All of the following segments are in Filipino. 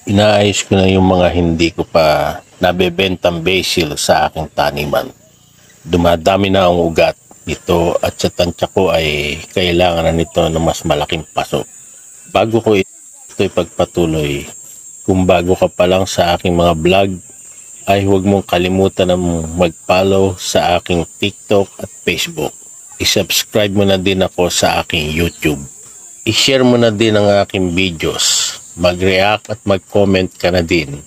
Inaayos ko na yung mga hindi ko pa nabebentang basil sa aking taniman. Dumadami na ang ugat nito at sa tansya ko ay kailangan na nito ng mas malaking paso. Bago ko ito ipagpatuloy, kung bago ka pa lang sa aking mga vlog, ay huwag mong kalimutan na mag-follow sa aking TikTok at Facebook. I-subscribe mo na din ako sa aking YouTube. I-share mo na din ang aking videos. Mag-react at mag-comment ka na din.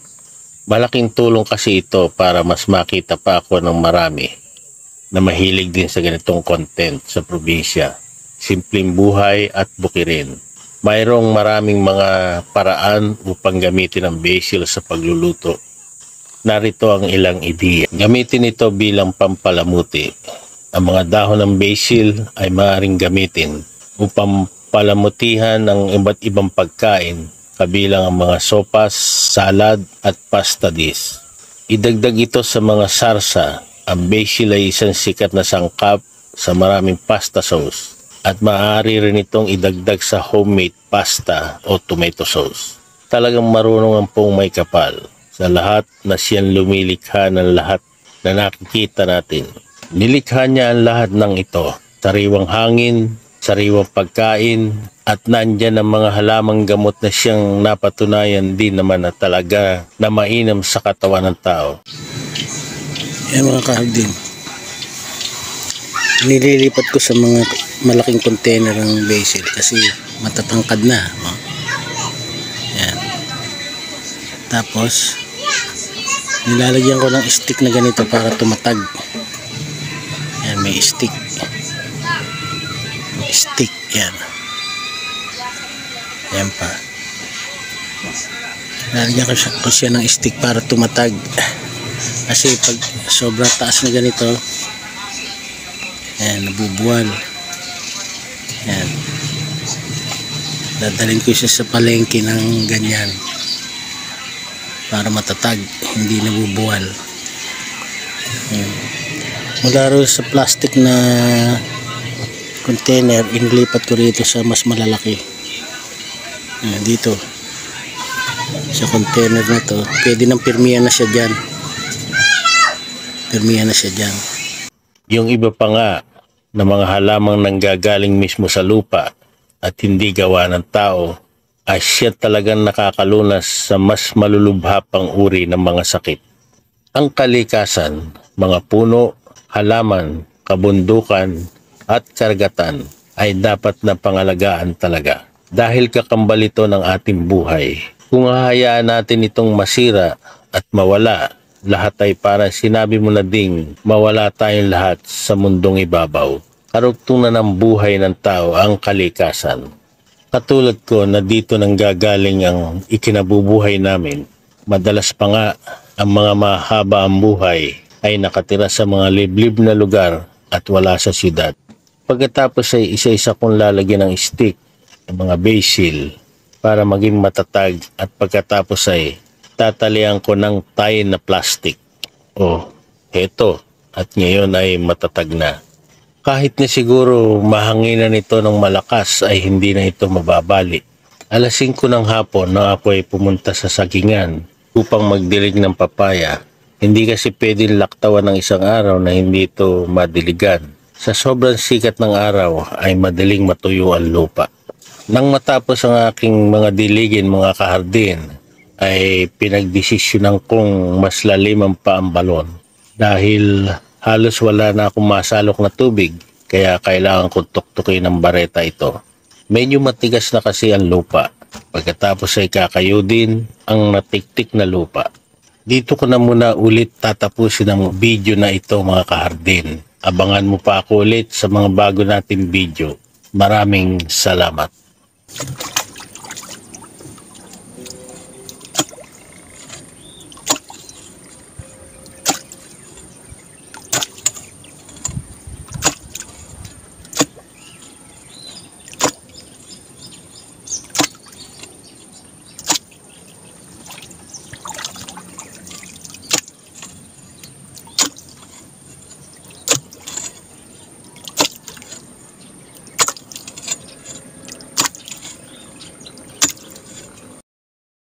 Malaking tulong kasi ito para mas makita pa ako ng marami na mahilig din sa ganitong content sa probinsya. Simpleng buhay at bukirin. Mayroong maraming mga paraan upang gamitin ang basil sa pagluluto. Narito ang ilang ideya. Gamitin ito bilang pampalamuti. Ang mga dahon ng basil ay maaaring gamitin upang palamutihan ng iba't ibang pagkain, kabilang ang mga sopas, salad at pasta dish. Idagdag ito sa mga sarsa. Ang basil ay isang sikat na sangkap sa maraming pasta sauce at maaari rin itong idagdag sa homemade pasta o tomato sauce. Talagang marunong ang pong may kapal sa lahat na siyang lumilikha ng lahat na nakikita natin. Nilikha niya ang lahat ng ito, sariwang hangin, sariwang pagkain, at nandyan ang mga halamang gamot na siyang napatunayan din naman na talaga na mainam sa katawan ng tao. Yan mga kahagding, nililipat ko sa mga malaking container ng basil kasi matatangkad na. Yan. Tapos nilalagyan ko ng stick na ganito para tumatag. Yan, may stick. Yan. Yan pa. Nilalagyan ko siya ng stick para tumatag. Kasi pag sobra taas na ganito, yan, nabubuwal. Yan. Dadalhin ko siya sa palengke ng ganyan para matatag, hindi nabubuwal. Yan. Mula rin sa plastic na container, inilipat ko rito sa mas malalaki. Yan, dito sa container na to, pwede nang pirmihan na siya dyan. Yung iba pa nga na mga halamang nanggagaling mismo sa lupa at hindi gawa ng tao ay siya talagang nakakalunas sa mas malulubha pang uri ng mga sakit. Ang kalikasan, mga puno, halaman, kabundukan at karagatan ay dapat na pangalagaan talaga dahil kakambal ito ng ating buhay. Kung hahayaan natin itong masira at mawala, lahat ay parang sinabi mo na ding mawala tayong lahat sa mundong ibabaw. Karugtong na ng buhay ng tao ang kalikasan. Katulad ko na dito nang gagaling ang ikinabubuhay namin. Madalas pa nga ang mga mahaba ang buhay ay nakatira sa mga liblib na lugar at wala sa syudad. Pagkatapos ay isa-isa kong lalagyan ng stick ng mga basil para maging matatag at pagkatapos ay tatalian ko ng tie na plastic. Heto, at ngayon ay matatag na. Kahit na siguro mahanginan ito ng malakas ay hindi na ito mababali. Alas 5 ng hapon na ako ay pumunta sa sagingan upang magdilig ng papaya. Hindi kasi pwedeng laktawan ng isang araw na hindi ito madiligan. Sa sobrang sikat ng araw ay madaling matuyo ang lupa. Nang matapos ang aking mga diligin mga kahardin, ay pinagdesisyonan kong mas laliman pa ang balon. Dahil halos wala na akong masalok na tubig, kaya kailangan kong tuktukin ng bareta ito. Medyo matigas na kasi ang lupa. Pagkatapos ay kakayudin ang natiktik na lupa. Dito ko na muna ulit tatapusin ang video na ito mga kahardin. Abangan mo pa ako ulit sa mga bago nating video. Maraming salamat.